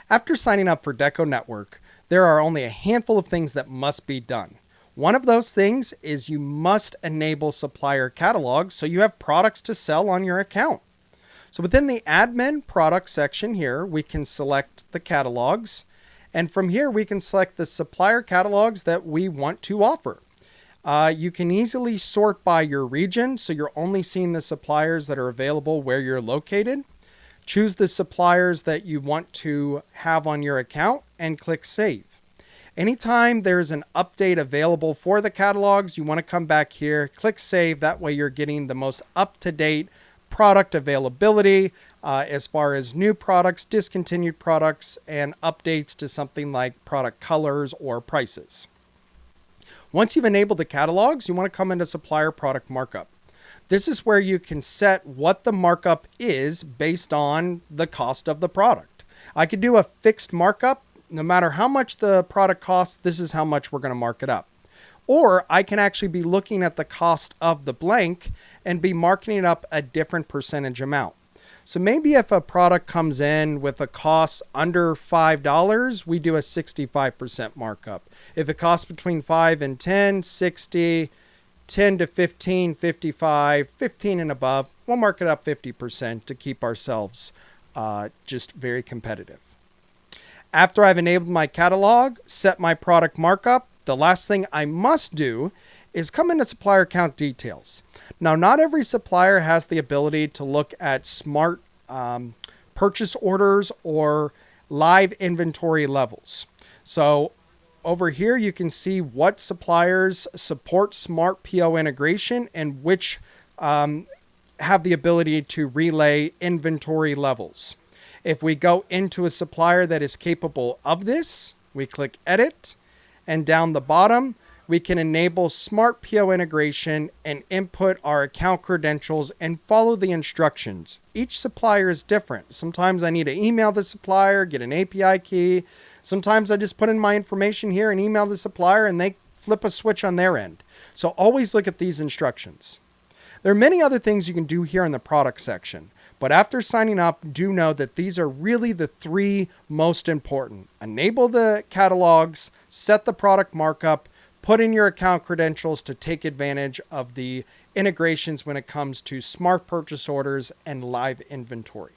After signing up for DecoNetwork, there are only a handful of things that must be done. One of those things is you must enable supplier catalogs so you have products to sell on your account. So within the admin product section here, we can select the catalogs. And from here, we can select the supplier catalogs that we want to offer. You can easily sort by your region, so you're only seeing the suppliers that are available where you're located. Choose the suppliers that you want to have on your account and click Save. Anytime there's an update available for the catalogs, you want to come back here, click Save. That way you're getting the most up-to-date product availability as far as new products, discontinued products, and updates to something like product colors or prices. Once you've enabled the catalogs, you want to come into Supplier Product Markup. This is where you can set what the markup is based on the cost of the product. I could do a fixed markup. No matter how much the product costs, this is how much we're going to mark it up. Or I can actually be looking at the cost of the blank and be marking it up a different percentage amount. So maybe if a product comes in with a cost under $5, we do a 65% markup. If it costs between 5 and 10, 60, 10 to 15, 55, 15 and above, we'll mark it up 50% to keep ourselves just very competitive. After I've enabled my catalog, set my product markup, the last thing I must do is come into supplier account details. Now, not every supplier has the ability to look at smart purchase orders or live inventory levels. So over here, you can see what suppliers support smart PO integration and which have the ability to relay inventory levels. If we go into a supplier that is capable of this, we click Edit, and down the bottom, we can enable smart PO integration and input our account credentials and follow the instructions. Each supplier is different. Sometimes I need to email the supplier, get an API key. Sometimes I just put in my information here and email the supplier and they flip a switch on their end. So always look at these instructions. There are many other things you can do here in the product section, but after signing up, do know that these are really the three most important. Enable the catalogs, set the product markup, put in your account credentials to take advantage of the integrations when it comes to smart purchase orders and live inventory.